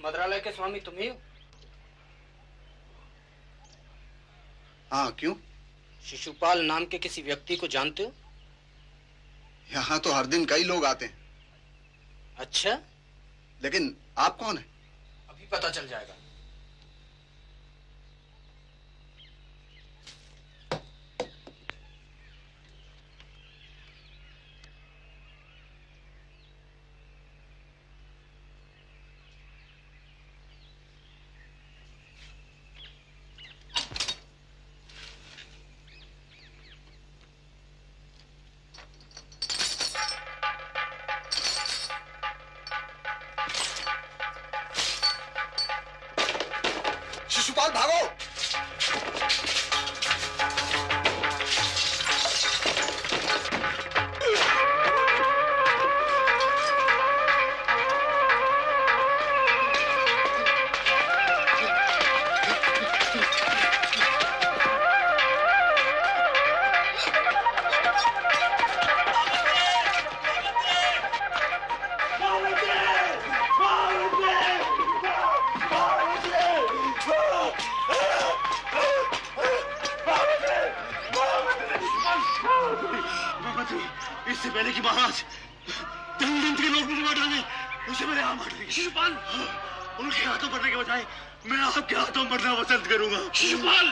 मद्रालय के स्वामी तुम ही हो? हाँ, क्यों? शिशुपाल नाम के किसी व्यक्ति को जानते हो? यहाँ तो हर दिन कई लोग आते हैं। अच्छा, लेकिन आप कौन हैं? अभी पता चल जाएगा। शिशुपाल भागो! इससे पहले कि महाराज दंड के लोग मुझे मार डालें, उसे मेरे हाथ मार देंगे। शिशुपाल, उनके हाथों मरने के बजाय मैं आपके हाथों मरना पसंद करूंगा। शिशुपाल!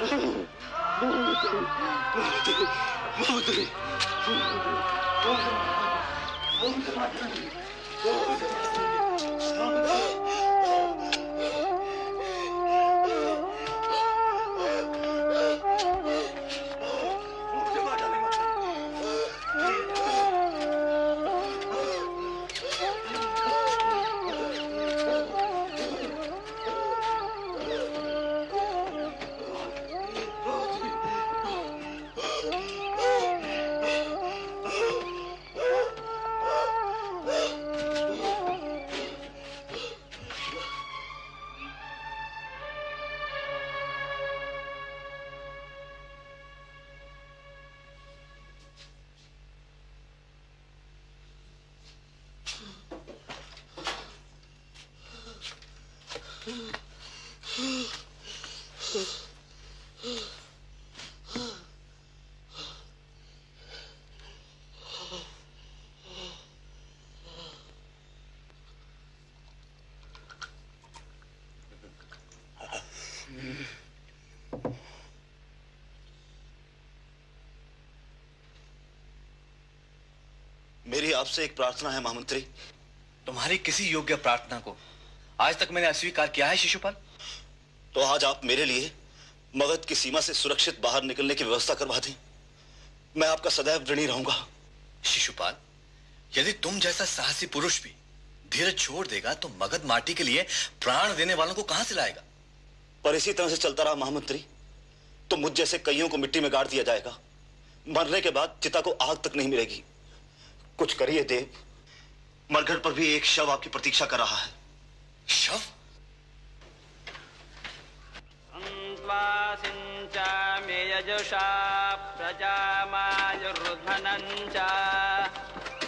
मेरी आपसे एक प्रार्थना है महामंत्री। तुम्हारी किसी योग्य प्रार्थना को आज तक मैंने अस्वीकार किया है शिशुपाल? तो आज आप मेरे लिए मगध की सीमा से सुरक्षित बाहर निकलने की व्यवस्था करवा दें। मैं आपका सदैव ऋणी रहूंगा। शिशुपाल, यदि तुम जैसा साहसी पुरुष भी धीरज छोड़ देगा तो मगध माटी के लिए प्राण देने वालों को कहां से लाएगा? पर इसी तरह से चलता रहा महामंत्री तो मुझ जैसे कईयों को मिट्टी में गाड़ दिया जाएगा। मरने के बाद चिता को आग तक नहीं मिलेगी। कुछ करिए देव। मरघट पर भी एक शव आपकी प्रतीक्षा कर रहा है। शव? आयुषा प्रजामायुर्धनं च।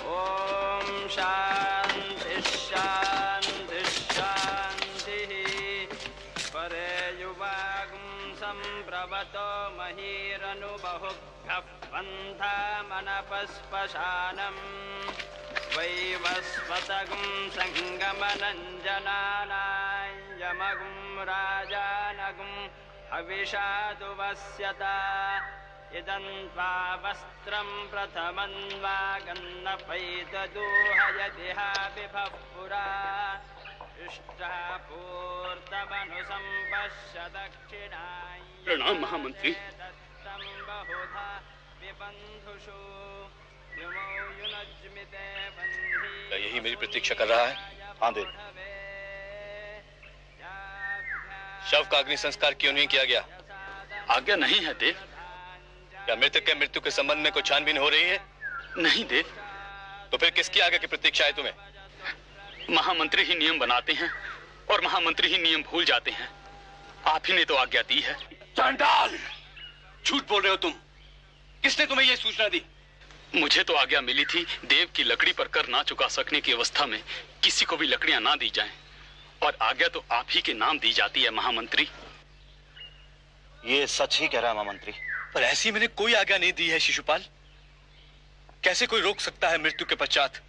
ॐ शान्ति शान्ति शान्तिः। परे युवागुं सम्प्रवतो महीरनुबहुभ्यः पन्थामनपस्पशानम्। वैवस्वतगुं सङ्गमनं जनानां यमगुं राजानगुं हविषादुवस्यता। इदं त्वा वस्त्रं प्रथमं वा गन्नपैतदूहयति हाविभः पुरा। इष्टापूर्तमनुसम्पश्य दक्षिणाय। प्रणाम महामंत्री। दत्तं बहुधा विबन्धुषु। क्या यही मेरी प्रतीक्षा कर रहा है? हाँ देव। शव का अग्नि संस्कार क्यों नहीं किया गया? आज्ञा नहीं है देव। क्या मृतक के मृत्यु के संबंध में कोई छानबीन हो रही है? नहीं देव। तो फिर किसकी आगे की प्रतीक्षा है तुम्हें? महामंत्री ही नियम बनाते हैं और महामंत्री ही नियम भूल जाते हैं। आप ही ने तो आज्ञा दी है। चांडाल! झूठ बोल रहे हो तुम। किसने तुम्हें यह सूचना दी? मुझे तो आज्ञा मिली थी देव की लकड़ी पर कर ना चुका सकने की अवस्था में किसी को भी लकड़ियां ना दी जाएं। और आज्ञा तो आप ही के नाम दी जाती है महामंत्री। ये सच ही कह रहा है महामंत्री। पर ऐसी मैंने कोई आज्ञा नहीं दी है शिशुपाल। कैसे कोई रोक सकता है मृत्यु के पश्चात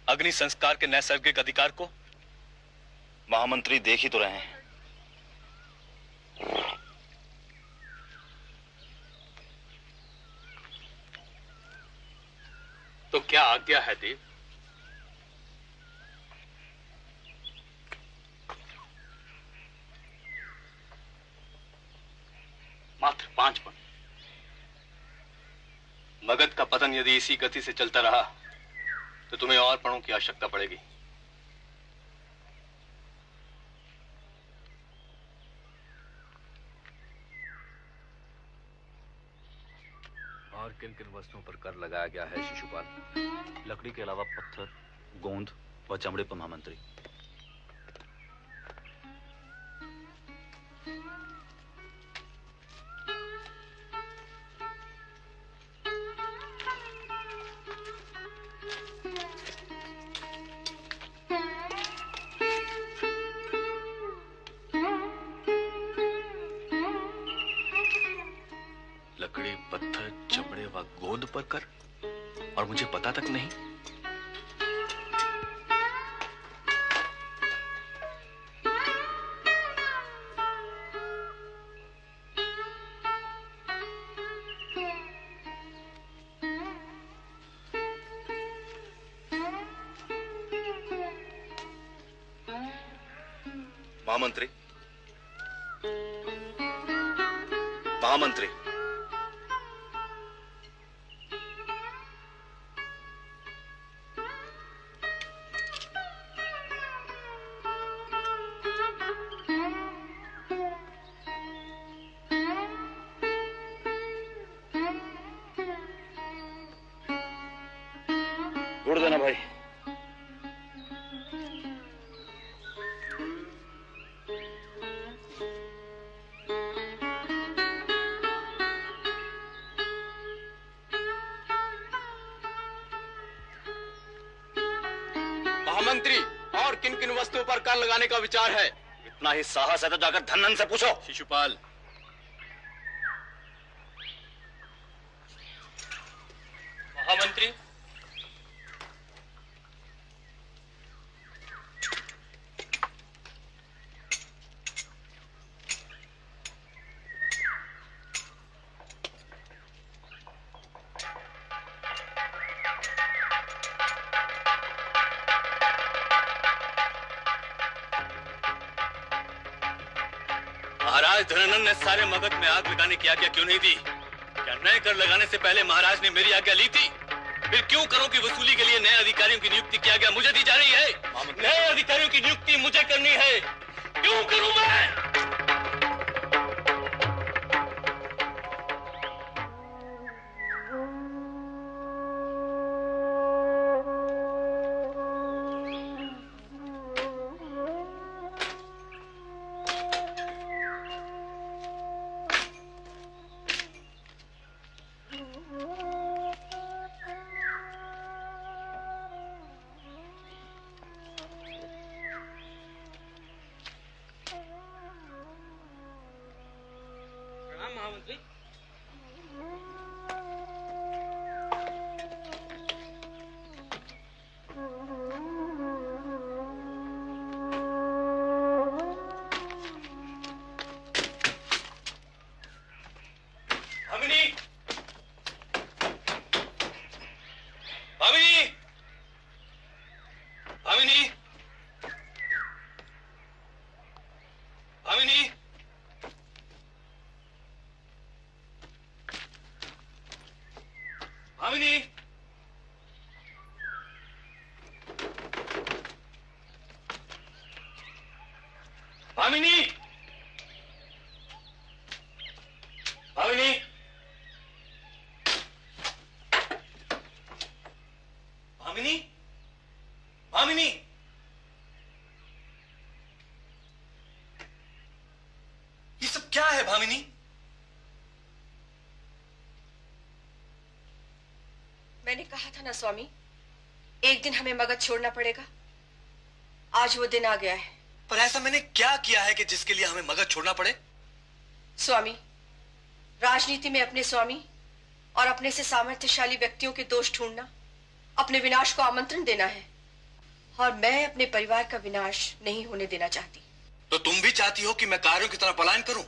अग्नि संस्कार के नैसर्गिक अधिकार को? महामंत्री देख ही तो रहे हैं। तो क्या आज्ञा है देव? मात्र 5 पन। मगध का पतन यदि इसी गति से चलता रहा तो तुम्हें और पणों की आवश्यकता पड़ेगी। और किन किन वस्तुओं पर कर लगाया गया है शिशुपाल? लकड़ी के अलावा पत्थर, गोंद व चमड़े पर महामंत्री। लकड़ी, पत्थर, चमड़े व गोंद पर कर, और मुझे पता तक नहीं। महामंत्री, महामंत्री, उड़ देना भाई। महामंत्री, और किन किन वस्तुओं पर कर लगाने का विचार है? इतना ही साहस है तो जाकर धन्नन से पूछो। शिशुपाल, महामंत्री, महाराज धनानंद ने सारे मगध में आग लगाने की आज्ञा क्यों नहीं दी? क्या नए कर लगाने से पहले महाराज ने मेरी आज्ञा ली थी? फिर क्यों करों की वसूली के लिए नए अधिकारियों की नियुक्ति किया गया मुझे दी जा रही है? नए अधिकारियों की नियुक्ति मुझे करनी है। क्यों करूं मैं? महामंत्री। भामिनी, भामिनी, भामिनी, भामिनी, भामिनी, भामिनी, भामिनी, भामिनी, भामिनी, ये सब क्या है भामिनी? मैंने कहा था ना स्वामी, एक दिन हमें मगध छोड़ना पड़ेगा। आज वो दिन आ गया है। पर ऐसा मैंने क्या किया है कि जिसके लिए हमें मगध छोड़ना पड़े? स्वामी, राजनीति में अपने स्वामी और अपने से सामर्थ्यशाली व्यक्तियों के दोष ढूंढना अपने विनाश को आमंत्रण देना है, और मैं अपने परिवार का विनाश नहीं होने देना चाहती। तो तुम भी चाहती हो कि मैं कार्यों की तरह पलायन करूं?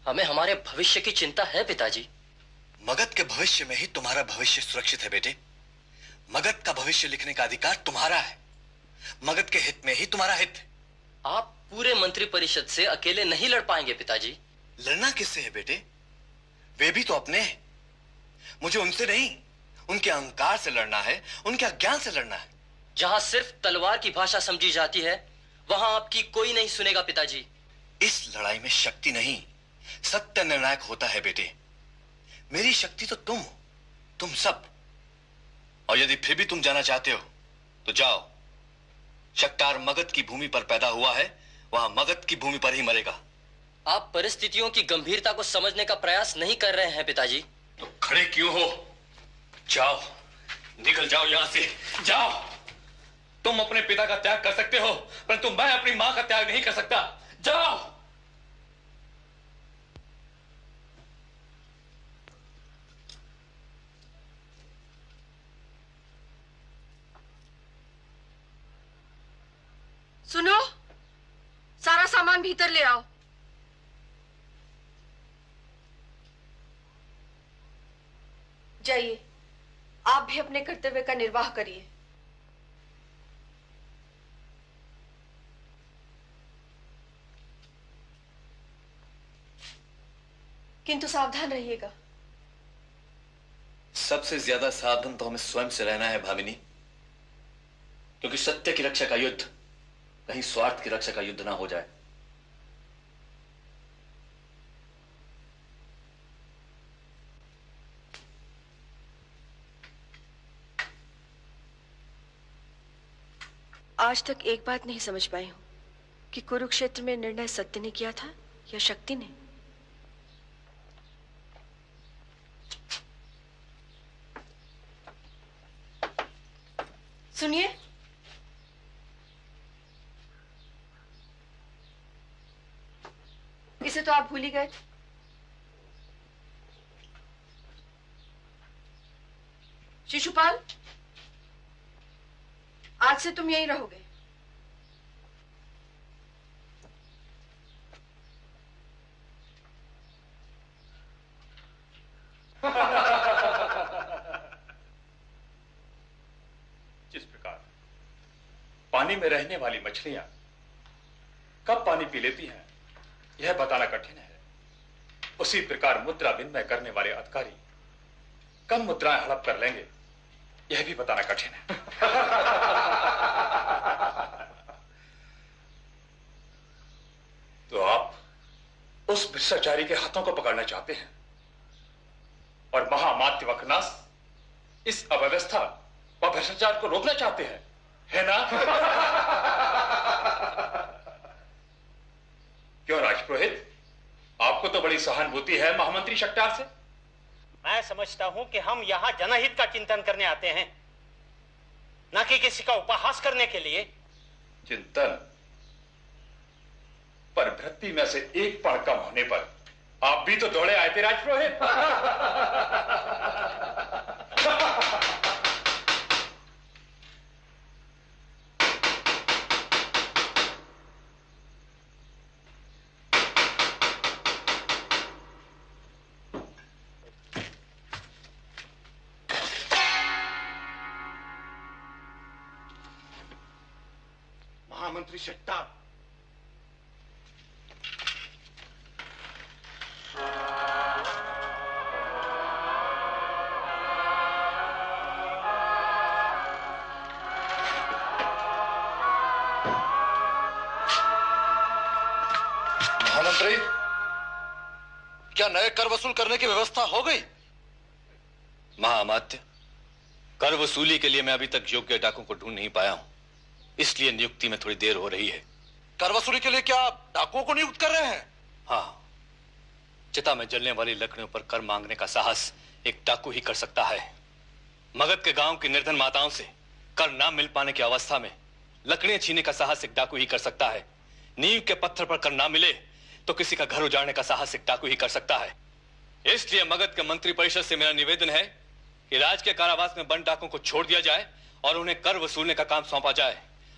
हमें हमारे भविष्य की चिंता है पिताजी। मगध के भविष्य में ही तुम्हारा भविष्य सुरक्षित है बेटे। मगध का भविष्य लिखने का अधिकार तुम्हारा है। मगध के हित में ही तुम्हारा हित है। आप पूरे मंत्री परिषद से अकेले नहीं लड़ पाएंगे पिताजी। लड़ना किससे है बेटे? वे भी तो अपने हैं। मुझे उनसे नहीं, उनके अहंकार से लड़ना है, उनके अज्ञान से लड़ना है। जहां सिर्फ तलवार की भाषा समझी जाती है, वहां आपकी कोई नहीं सुनेगा पिताजी। इस लड़ाई में शक्ति नहीं, सत्य निर्णायक होता है बेटे। मेरी शक्ति तो तुम हो, तुम सब। और यदि फिर भी तुम जाना चाहते हो तो जाओ। शक्तार मगध की भूमि पर पैदा हुआ है, वहां मगध की भूमि पर ही मरेगा। आप परिस्थितियों की गंभीरता को समझने का प्रयास नहीं कर रहे हैं पिताजी। तो खड़े क्यों हो? जाओ, निकल जाओ यहां से, जाओ। तुम अपने पिता का त्याग कर सकते हो, परंतु मैं अपनी मां का त्याग नहीं कर सकता। जाओ। सुनो, सारा सामान भीतर ले आओ। जाइए, आप भी अपने कर्तव्य का निर्वाह करिए। किंतु सावधान रहिएगा। सबसे ज्यादा सावधान तो हमें स्वयं से रहना है भामिनी, क्योंकि सत्य की रक्षा का युद्ध कहीं स्वार्थ की रक्षा का युद्ध ना हो जाए। आज तक एक बात नहीं समझ पाई हूं कि कुरुक्षेत्र में निर्णय सत्य ने किया था या शक्ति ने। सुनिए, इसे तो आप भूल ही गए। शिशुपाल, आज से तुम यहीं रहोगे। जिस प्रकार पानी में रहने वाली मछलियां कब पानी पी लेती हैं, यह बताना कठिन है। उसी प्रकार मुद्रा विनिमय करने वाले अधिकारी कब मुद्राएं हड़प कर लेंगे, यह भी बताना कठिन है। तो आप उस भ्रष्टाचारी के हाथों को पकड़ना चाहते हैं और महामात्य वखनास इस अव्यवस्था व भ्रष्टाचार को रोकना चाहते हैं, है ना? क्यों राजपुरोहित, आपको तो बड़ी सहानुभूति है महामंत्री शक्तार से। मैं समझता हूं कि हम यहां जनहित का चिंतन करने आते हैं, न कि किसी का उपहास करने के लिए। चिंतन पर भृत्य में से एक पण कम होने पर आप भी तो दौड़े आए थे राजपुरोहित। महामंत्री शट्टा, महामंत्री, क्या नए कर वसूल करने की व्यवस्था हो गई? महाअमात्य, कर वसूली के लिए मैं अभी तक योग्य डाकुओं को ढूंढ नहीं पाया हूं, इसलिए नियुक्ति में थोड़ी देर हो रही है। कर वसूली के लिए क्या आप डाकुओं को नियुक्त कर रहे हैं? हाँ, चिता में जलने वाली लकड़ियों पर कर मांगने का साहस एक डाकू ही कर सकता है। मगध के गांव की निर्धन माताओं से कर ना मिल पाने की अवस्था में लकड़ियां छीनने का साहस एक डाकू ही कर सकता है। नींव के पत्थर पर कर ना मिले तो किसी का घर उजाड़ने का साहस एक डाकू ही कर सकता है। इसलिए मगध के मंत्री परिषद से मेरा निवेदन है कि राज के कारावास में बंद डाकुओं को छोड़ दिया जाए और उन्हें कर वसूलने का काम सौंपा जाए,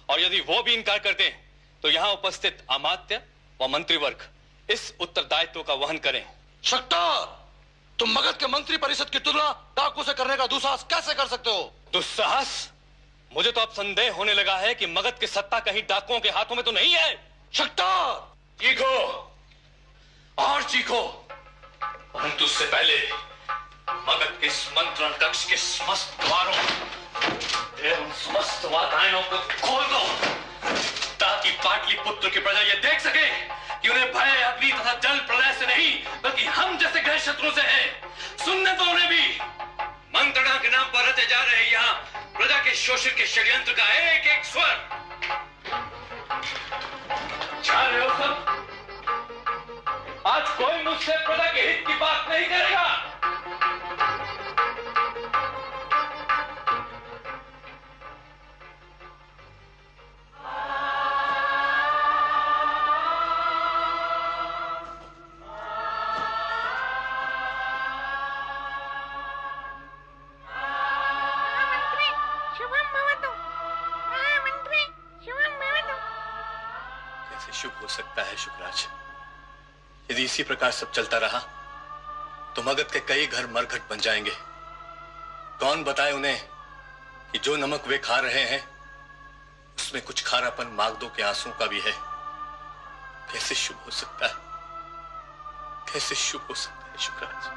और यदि वो भी इनकार कर दें तो यहां उपस्थित अमात्य व मंत्रीवर्ग इस उत्तरदायित्व का वहन करें। शट्टार, तुम मगध के मंत्री परिषद की तुलना डाकू से करने का दुस्साहस कैसे कर सकते हो? दुस्साहस? मुझे तो अब संदेह होने लगा है कि मगध की सत्ता कहीं डाकुओं के हाथों में तो नहीं है। शट्टार, चीखो और चीखो, परंतु उससे पहले मगध के इस मंत्रण कक्ष के समस्त द्वारों एवं समस्त वातायनों को खोल दो, ताकि पाटलिपुत्र की प्रजा यह देख सके कि उन्हें भय अग्नि तथा जल प्रलय से नहीं बल्कि हम जैसे गैर शत्रु से है। सुनने तो उन्हें भी। मंत्रणा के नाम पर रचे जा रहे यहाँ प्रजा के शोषण के षड्यंत्र का एक एक स्वर। जा रहे हो सब? आज कोई मुझसे प्रजा के हित की बात नहीं करेगा। शुभ हो सकता है शुभराज? यदि इसी प्रकार सब चलता रहा तो मगध के कई घर मरघट बन जाएंगे। कौन बताए उन्हें कि जो नमक वे खा रहे हैं उसमें कुछ खारापन मागदों के आंसुओं का भी है। कैसे शुभ हो सकता है, कैसे शुभ हो सकता है शुभराज?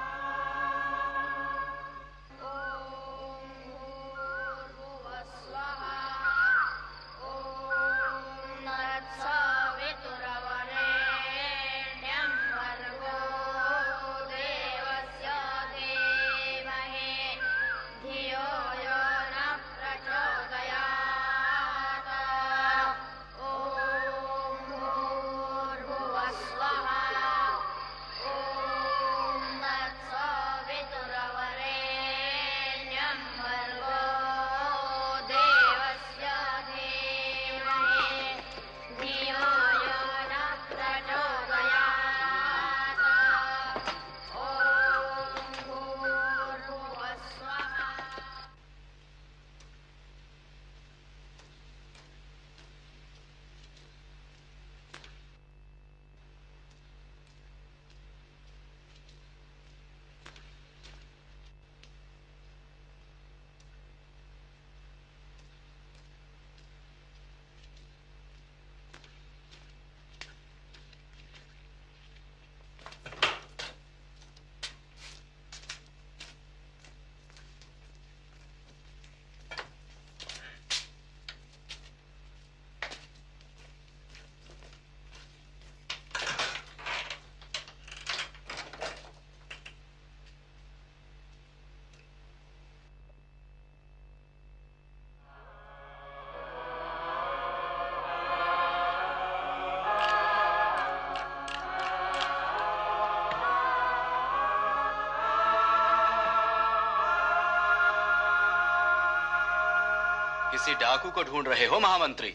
किसी डाकू को ढूंढ रहे हो महामंत्री?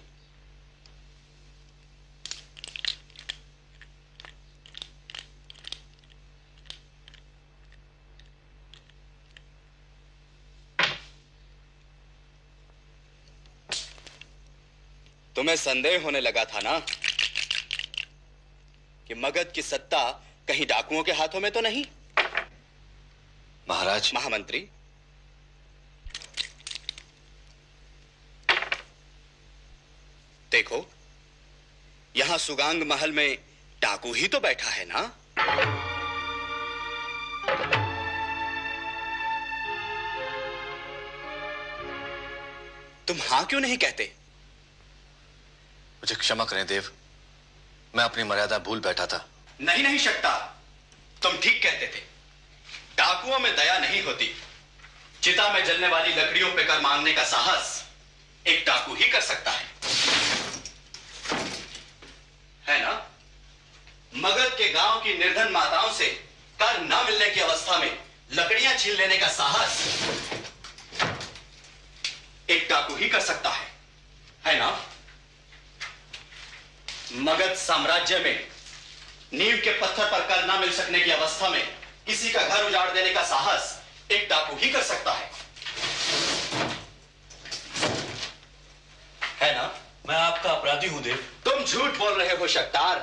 तुम्हें संदेह होने लगा था ना कि मगध की सत्ता कहीं डाकुओं के हाथों में तो नहीं? महाराज। महामंत्री, देखो, यहां सुगांग महल में डाकू ही तो बैठा है ना? तुम हां क्यों नहीं कहते? मुझे क्षमा करें देव, मैं अपनी मर्यादा भूल बैठा था। नहीं नहीं शक्ता, तुम ठीक कहते थे। डाकुओं में दया नहीं होती। चिता में जलने वाली लकड़ियों पे कर मांगने का साहस एक डाकू ही कर सकता है ना? मगध के गांव की निर्धन माताओं से कर न मिलने की अवस्था में लकड़ियां छीन लेने का साहस एक डाकू ही कर सकता है ना? मगध साम्राज्य में नींव के पत्थर पर कर न मिल सकने की अवस्था में किसी का घर उजाड़ देने का साहस एक डाकू ही कर सकता है ना? मैं आपका अपराधी हूं देव। तुम झूठ बोल रहे हो शक्तार।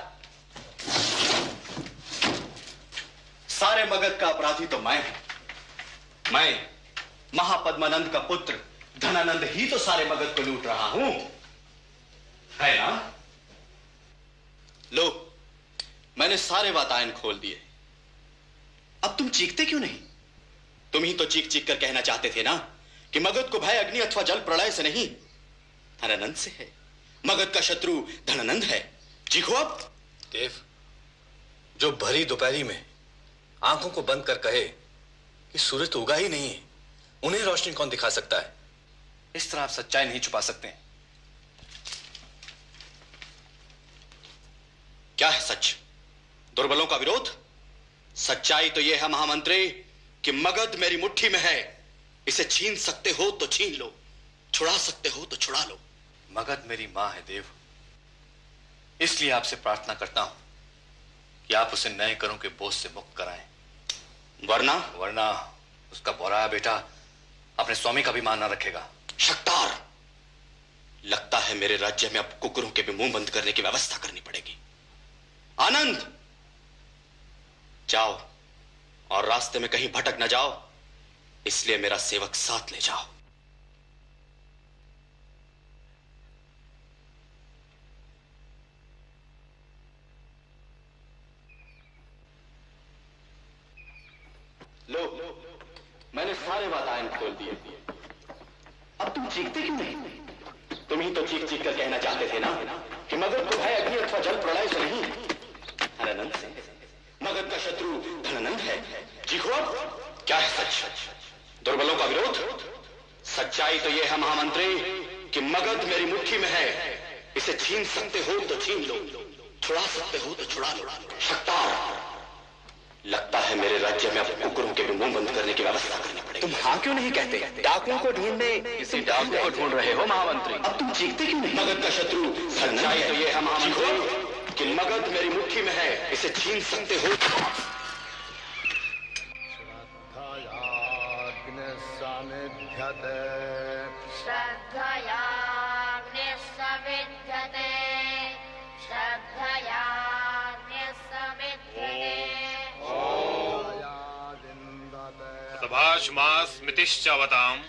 सारे मगध का अपराधी तो मैं हूं। मैं महापद्मानंद का पुत्र धनानंद ही तो सारे मगध को लूट रहा हूं, है ना? लो, मैंने सारे वातायन खोल दिए। अब तुम चीखते क्यों नहीं? तुम ही तो चीख चीख कर कहना चाहते थे ना कि मगध को भय अग्नि अथवा जल प्रलय से नहीं, धनानंद से है। मगध का शत्रु धनानंद है। चीखो अब। देव, जो भरी दोपहरी में आंखों को बंद कर कहे कि सूरज तो उगा ही नहीं है, उन्हें रोशनी कौन दिखा सकता है? इस तरह आप सच्चाई नहीं छुपा सकते। क्या है सच? दुर्बलों का विरोध? सच्चाई तो यह है महामंत्री कि मगध मेरी मुट्ठी में है। इसे छीन सकते हो तो छीन लो, छुड़ा सकते हो तो छुड़ा लो। मगध मेरी मां है देव, इसलिए आपसे प्रार्थना करता हूं कि आप उसे नए करों के बोझ से मुक्त कराएं। वरना उसका बौराया बेटा अपने स्वामी का भी मान न रखेगा। शक्तार, लगता है मेरे राज्य में अब कुकुरों के भी मुंह बंद करने की व्यवस्था करनी पड़ेगी। आनंद, जाओ और रास्ते में कहीं भटक न जाओ, इसलिए मेरा सेवक साथ ले जाओ। लो, मैंने सारे वातायन खोल दिए। अब तुम चीखते क्यों नहीं? तुम ही तो चीख चीख कर कहना चाहते थे ना कि मगध को भय अग्नि अथवा जल प्रलय से नहीं, धनानंद से। मगध का शत्रु धनानंद है। चीखो अब। क्या है सच? दुर्बलों का विरोध? सच्चाई तो यह है महामंत्री कि मगध मेरी मुट्ठी में है। इसे छीन सकते हो तो छीन लो, छुड़ा सकते हो तो छुड़ा लो। शक्तार, लगता है मेरे राज्य में अब कुकुरों के भी मुंह बंद करने की व्यवस्था करनी पड़ेगी। तुम हाँ क्यों नहीं कहते? डाकुओं को ढूंढने किसी डाकू को ढूंढ रहे हो महामंत्री। अब तुम चीखते क्यों नहीं? मगध का शत्रु सच्चाई तो यह है महामंत्री कि मगध मेरी मुट्ठी में है। इसे छीन सकते हो। सभाषमास्मृतिश्चावताम्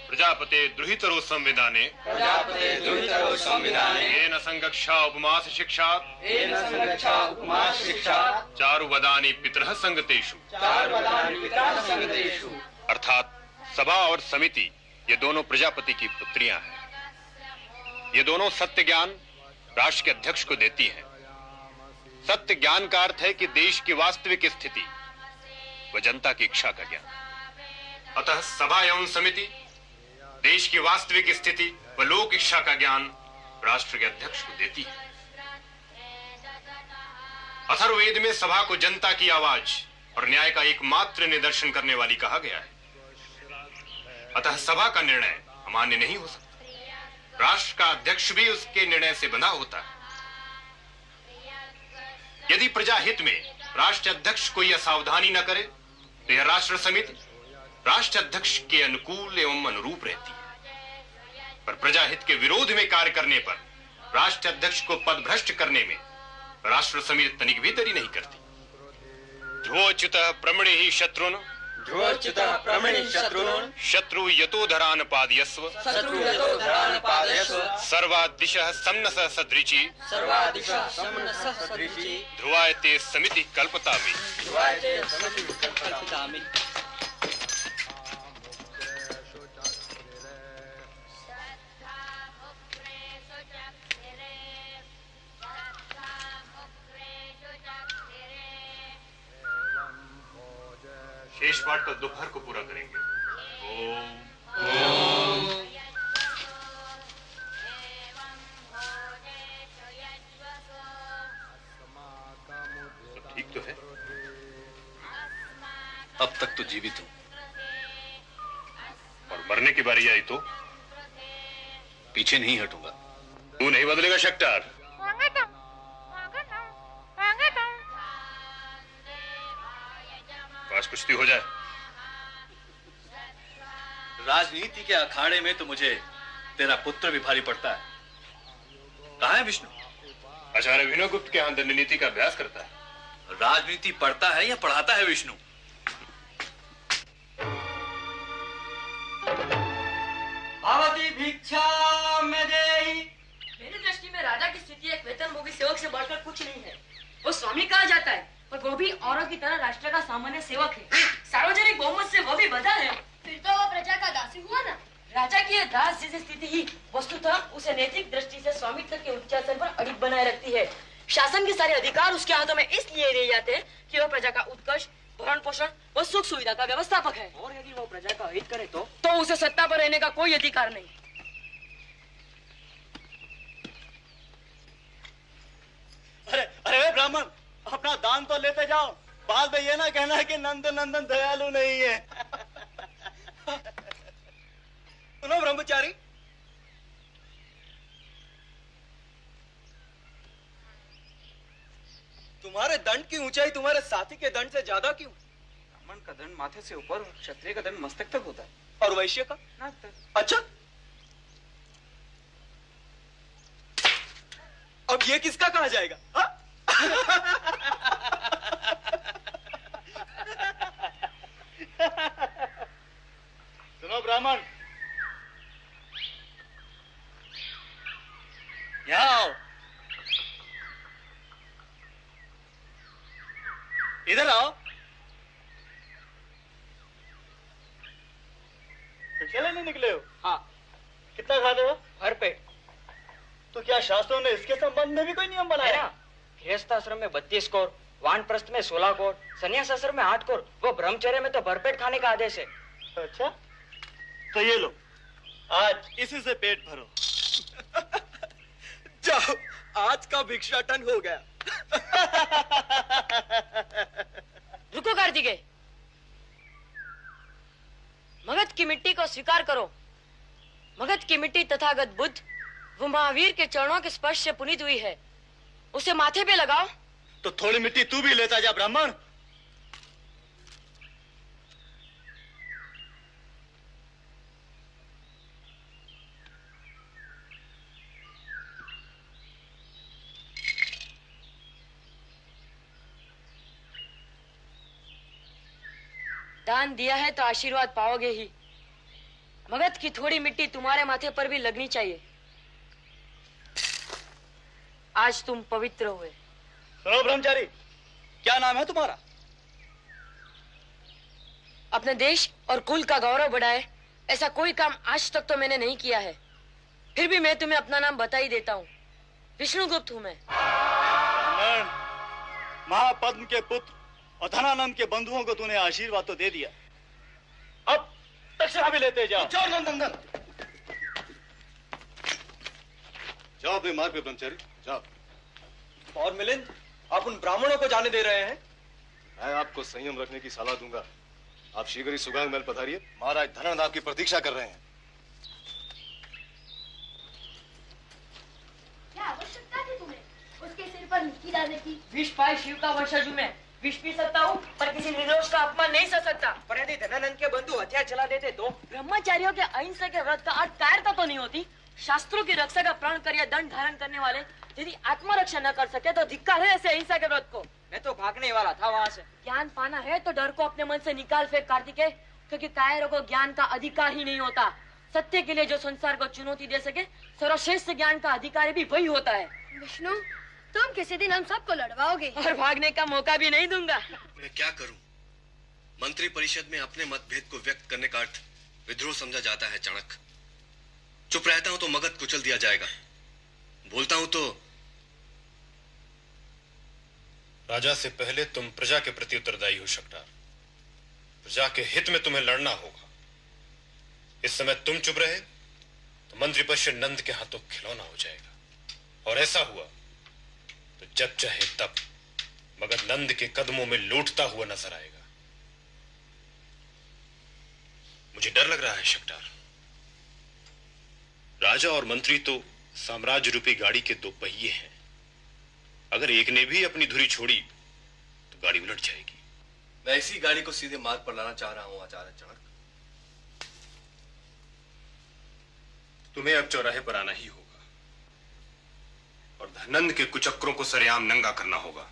प्रजापते द्रुहितरो संविधाने येन संगक्षा उपमास शिक्षात् चारुवदानी पितरः संगतेषु। अर्थात सभा और समिति ये दोनों प्रजापति की पुत्रियां हैं। ये दोनों सत्य ज्ञान राष्ट्र के अध्यक्ष को देती हैं। सत्य ज्ञान का अर्थ है कि देश की वास्तविक स्थिति व जनता की इच्छा का ज्ञान। अतः सभा एवं समिति देश की वास्तविक स्थिति व लोक इच्छा का ज्ञान राष्ट्र के अध्यक्ष को देती है। अथर्ववेद में सभा को जनता की आवाज और न्याय का एकमात्र निदर्शन करने वाली कहा गया है। अतः सभा का निर्णय अमान्य नहीं हो सकता। राष्ट्र का अध्यक्ष भी उसके निर्णय से बंधा होता है। यदि प्रजा हित में राष्ट्र अध्यक्ष कोई असावधानी न करे तो यह राष्ट्र समिति राष्ट्र अध्यक्ष के अनुकूल एवं अनुरूप रहती है। पर प्रजाहित के विरोध में कार्य करने पर राष्ट्र अध्यक्ष को पदभ्रष्ट करने में राष्ट्र समिति तनिक भी देरी नहीं करती। ध्रुवच्युतः प्रमणिहि शत्रुन् ध्रुवच्युतः प्रमणिहि शत्रुन् शत्रु यतोधरान् पादयस्व सर्वादिशः सम्नसः सदृची ध्रुवाय ते समिति कल्पतामि। शेष पाठ कल दोपहर को पूरा करेंगे। ओम सब ठीक तो है? अब तक तो जीवित हूं, और मरने की बारी आई तो पीछे नहीं हटूंगा। तू नहीं बदलेगा शक्टार। बस कुश्ती हो जाए। राजनीति के अखाड़े में तो मुझे तेरा पुत्र भी भारी पड़ता है। कहाँ है विष्णु? आचार्य विनोगुप्त के यहाँ दंड नीति का अभ्यास करता है। राजनीति पढ़ता है या पढ़ाता है विष्णु? भवती भिक्षा में देहि। मेरी दृष्टि में राजा की स्थिति एक वेतनभोगी सेवक से बढ़कर कुछ नहीं है। वो स्वामी कहा जाता है, पर वो भी औरों की तरह राष्ट्र का सामान्य सेवक है। सार्वजनिक बहुमत से वो भी बदल है। फिर तो वो प्रजा का दासी हुआ ना। राजा की दास जैसी स्थिति ही वस्तुतः उसे नैतिक दृष्टि से स्वामित्व के उच्चासन पर अडिग बनाए रखती है। शासन के सारे अधिकार उसके हाथों में इसलिए रह जाते हैं कि वह प्रजा का उत्कर्ष, भरण पोषण व सुख सुविधा का व्यवस्थापक है। और यदि वो प्रजा का हित करे तो उसे सत्ता पर रहने का कोई अधिकार नहीं। अरे ब्राह्मण, अपना दान तो लेते जाओ। बाद में ये ना कहना कि नंद नंदन दयालु नहीं है। सुनो ब्रह्मचारी, तुम्हारे दंड की ऊंचाई तुम्हारे साथी के दंड से ज्यादा क्यों? ब्राह्मण का दंड माथे से ऊपर, क्षत्रिय का दंड मस्तक तक होता है। और वैश्य का नाक तक। अच्छा, अब ये किसका कहा जाएगा? सुनो ब्राह्मण, यहाँ आओ। इधर आओ। भिक्षा लेने निकले हो? हाँ। कितना खाते हो? भर पेट। तो क्या शास्त्रों ने इसके संबंध में भी कोई नियम बनाया? गृहस्थ आश्रम में 32 कोर, वानप्रस्थ में 16 कोर, संन्यास आश्रम में 8 कोर, वो ब्रह्मचर्य में तो भरपेट खाने का आदेश है। अच्छा, तो ये लो, आज इसी से पेट भरो। जाओ, आज का भिक्षाटन हो गया। रुको कार्तिकेय, मगध की मिट्टी को स्वीकार करो। मगध की मिट्टी तथागत बुद्ध वो महावीर के चरणों के स्पर्श से पुनीत हुई है। उसे माथे पे लगाओ। तो थोड़ी मिट्टी तू भी लेता जा ब्राह्मण। दान दिया है तो आशीर्वाद पाओगे ही। मगध की थोड़ी मिट्टी तुम्हारे माथे पर भी लगनी चाहिए। आज तुम पवित्र हुए। सुनो ब्रह्मचारी, क्या नाम है तुम्हारा? अपने देश और कुल का गौरव बढ़ाए ऐसा कोई काम आज तक तो मैंने नहीं किया है। फिर भी मैं तुम्हें अपना नाम बता ही देता हूँ। विष्णुगुप्त हूँ मैं। महापद्म के पुत्र और धनानंद के बंधुओं को तूने आशीर्वाद तो दे दिया, अब दक्षिणा भी लेते जाओ। जाओ अपने मार्ग पे ब्रह्मचारी, जाओ। और मिलिंद, आप उन ब्राह्मणों को जाने दे रहे हैं? मैं आपको संयम रखने की सलाह दूंगा। आप शीघ्र ही सुगांग महल पधारिए, महाराज धनानंद आपकी प्रतीक्षा कर रहे हैं। क्या आवश्यकता थी तुम्हें उसके सिर पर मिट्टी डालने की? विष पाए शिव का वंशज मैं विष पी सकता हूँ, पर किसी निर्दोष का अपमान नहीं कर सकता। पर यदि धनानंद के बंधु हथियार चला देते तो? ब्रह्मचारियों के अहिंसा के व्रत का अर्थ कायरता तो नहीं होती। शास्त्रों की रक्षा का प्रण कर या दंड धारण करने वाले यदि आत्मरक्षा न कर सके तो धिक्कार है ऐसे अहिंसा के व्रत को। मैं तो भागने वाला था वहाँ से। ज्ञान पाना है तो डर को अपने मन से निकाल फेंक कार्तिकेय, क्योंकि कायरों को ज्ञान का अधिकार ही नहीं होता। सत्य के लिए जो संसार को चुनौती दे सके सर्वश्रेष्ठ ज्ञान का अधिकारी भी वही होता है। विष्णु, तुम किसी दिन हम सबको लड़वाओगे और भागने का मौका भी नहीं दूंगा। मैं क्या करूं? मंत्री परिषद में अपने मतभेद को व्यक्त करने का अर्थ विद्रोह समझा जाता है चाणक्य। चुप रहता हूं तो मगध कुचल दिया जाएगा, बोलता हूं तो। राजा से पहले तुम प्रजा के प्रति उत्तरदायी हो शकटार। प्रजा के हित में तुम्हें लड़ना होगा। इस समय तुम चुप रहे तो मंत्री परिषद नंद के हाथों खिलौना हो जाएगा, और ऐसा हुआ तो जब चाहे तब मगध नंद के कदमों में लौटता हुआ नजर आएगा। मुझे डर लग रहा है शकटार। राजा और मंत्री तो साम्राज्य रूपी गाड़ी के दो पहिए हैं। अगर एक ने भी अपनी धुरी छोड़ी तो गाड़ी उलट जाएगी। मैं इसी गाड़ी को सीधे मार्ग पर लाना चाह रहा हूं आचार्य चाणक्य। तुम्हें अब चौराहे पर आना ही होगा और धनंद के कुचक्रों को सरेआम नंगा करना होगा।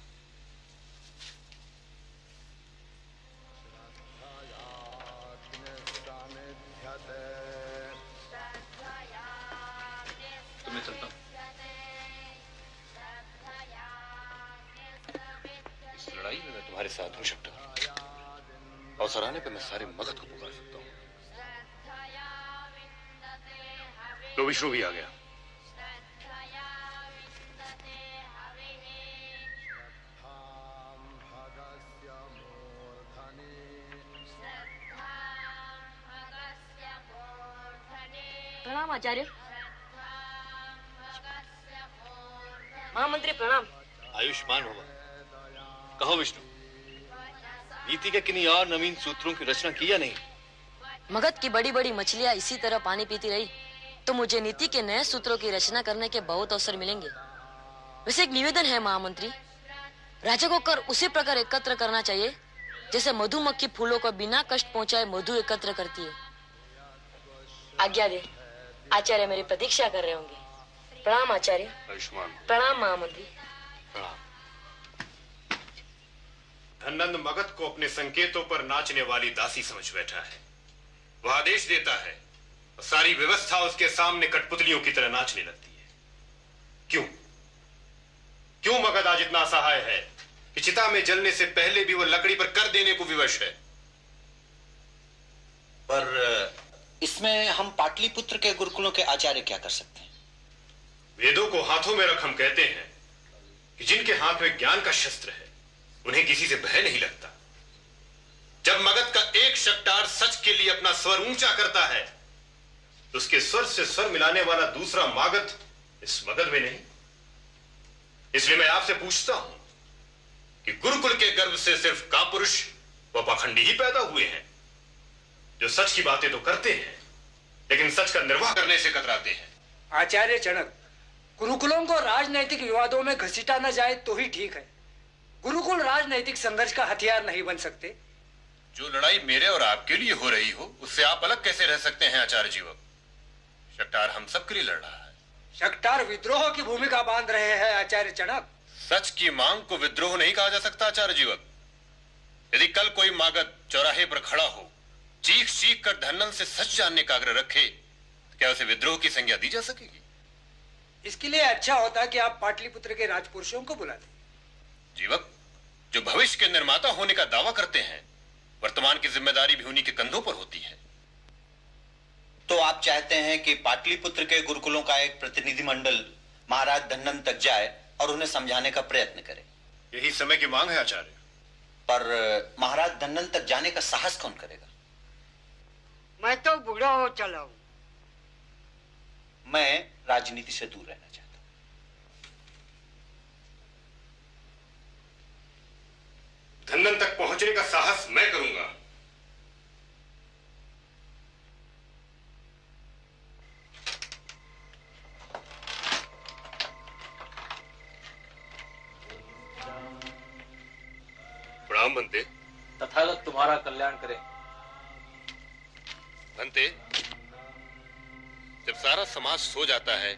मैं चलता हूं। इस लड़ाई में मैं तुम्हारे साथ हूं शकटार, और सराहने पे मैं सारे मगध को पुकार सकता हूं। लो विष्णु भी आ गया। प्रणाम आचार्य। महामंत्री प्रणाम। आयुष्मान होगा। कहो विष्णु, नीति के किन्हीं और नवीन सूत्रों की रचना की या नहीं? मगध की बड़ी बड़ी मछलियां इसी तरह पानी पीती रही तो मुझे नीति के नए सूत्रों की रचना करने के बहुत अवसर मिलेंगे। वैसे एक निवेदन है महामंत्री, राजा को कर उसी प्रकार एकत्र करना चाहिए जैसे मधुमक्खी फूलों को बिना कष्ट पहुंचाए मधु एकत्र करती है। आज्ञा दे, आचार्य मेरी प्रतीक्षा कर रहे होंगे। प्रणाम आचार्य। आयुष्मान। प्रणाम महामंत्री। प्रणाम। धनंद मगध को अपने संकेतों पर नाचने वाली दासी समझ बैठा है। वह आदेश देता है और सारी व्यवस्था उसके सामने कठपुतलियों की तरह नाचने लगती है। क्यों क्यों मगध आज इतना असहाय है कि चिता में जलने से पहले भी वह लकड़ी पर कर देने को विवश है? पर इसमें हम पाटलिपुत्र के गुरुकुलों के आचार्य क्या कर सकते हैं? वेदों को हाथों में रख हम कहते हैं कि जिनके हाथ में ज्ञान का शस्त्र है उन्हें किसी से भय नहीं लगता। जब मगध का एक शकटार सच के लिए अपना स्वर ऊंचा करता है तो उसके स्वर से स्वर मिलाने वाला दूसरा मागध इस मगध में नहीं। इसलिए मैं आपसे पूछता हूं कि गुरुकुल के गर्भ से सिर्फ कापुरुष व पाखंडी ही पैदा हुए हैं जो सच की बातें तो करते हैं लेकिन सच का निर्वाह करने से कतराते हैं। आचार्य चाणक्य, गुरुकुलों को राजनैतिक विवादों में घसीटा न जाए तो ही ठीक है। गुरुकुल राजनैतिक संघर्ष का हथियार नहीं बन सकते। जो लड़ाई मेरे और आपके लिए हो रही हो उससे आप अलग कैसे रह सकते हैं आचार्य जीवक? शकटार हम सब के लिए लड़ रहा है। शकटार विद्रोह की भूमिका बांध रहे हैं आचार्य चाणक्य। सच की मांग को विद्रोह नहीं कहा जा सकता आचार्य जीवक। यदि कल कोई मागध चौराहे पर खड़ा हो चीख चीख कर धनंद से सच जानने का आग्रह रखे तो क्या उसे विद्रोह की संज्ञा दी जा सकेगी? इसके लिए अच्छा होता कि आप पाटलिपुत्र के राजपुरुषों को बुला दें। जीवक, जो भविष्य के निर्माता होने का दावा करते हैं वर्तमान की जिम्मेदारी भी उन्हीं के कंधों पर होती है। तो आप चाहते हैं कि पाटलिपुत्र के गुरुकुलों का एक प्रतिनिधि मंडल महाराज धनंद तक जाए और उन्हें समझाने का प्रयत्न करे? यही समय की मांग है आचार्य। पर महाराज धनंद तक जाने का साहस कौन करेगा? मैं तो बूढ़ा हो चला हूं। मैं राजनीति से दूर रहना चाहता हूं। धनंद तक पहुंचने का साहस मैं करूंगा। प्रणाम बनते। तथागत तुम्हारा कल्याण करे। बनते, जब सारा समाज सो जाता है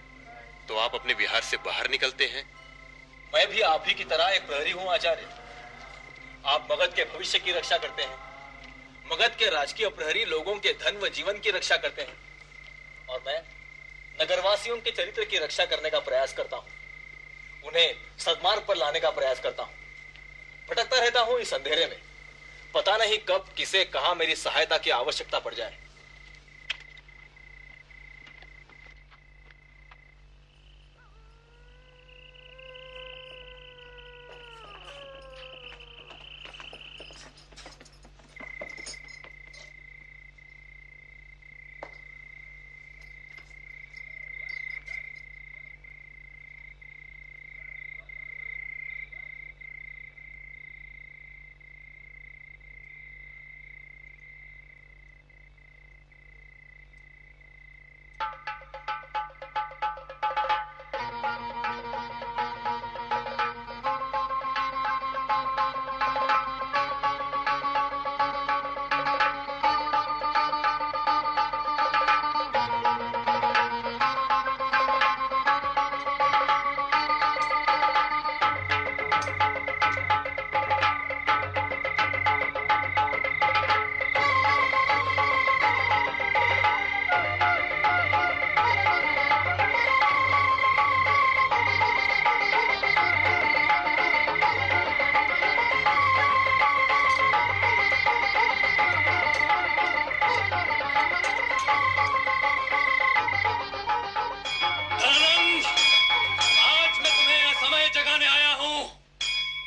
तो आप अपने विहार से बाहर निकलते हैं। मैं भी आप ही की तरह एक प्रहरी हूं आचार्य। आप मगध के भविष्य की रक्षा करते हैं। मगध के राजकीय प्रहरी लोगों के धन व जीवन की रक्षा करते हैं और मैं नगरवासियों के चरित्र की रक्षा करने का प्रयास करता हूं, उन्हें सद्मार्ग पर लाने का प्रयास करता हूं। भटकता रहता हूं इस अंधेरे में, पता नहीं कब किसे कहां मेरी सहायता की आवश्यकता पड़ जाए।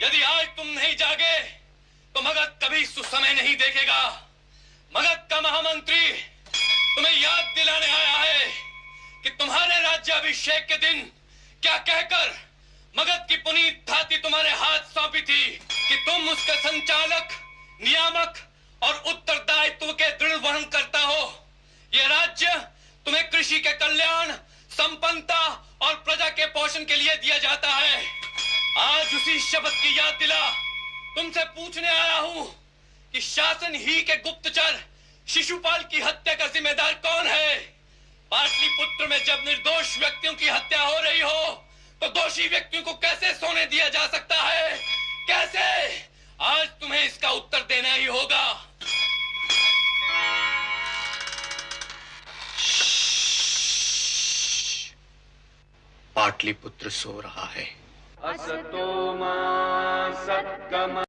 यदि आज तुम नहीं जागे तो मगध कभी सुसमय नहीं देखेगा। मगध का महामंत्री तुम्हें याद दिलाने आया है कि तुम्हारे राज्याभिषेक के दिन क्या कहकर मगध की पुनीत धाती तुम्हारे हाथ सौंपी थी कि तुम उसके संचालक, नियामक और उत्तरदायित्व के दृढ़ वहन करता हो। यह राज्य तुम्हें कृषि के कल्याण, संपन्नता और प्रजा के पोषण के लिए दिया जाता है। आज उसी शपथ की याद दिला तुमसे पूछने आया हूं कि शासन ही के गुप्तचर शिशुपाल की हत्या का जिम्मेदार कौन है। पाटलिपुत्र में जब निर्दोष व्यक्तियों की हत्या हो रही हो तो दोषी व्यक्तियों को कैसे सोने दिया जा सकता है? कैसे? आज तुम्हें इसका उत्तर देना ही होगा। पाटलिपुत्र सो रहा है। असतो मा सद्गम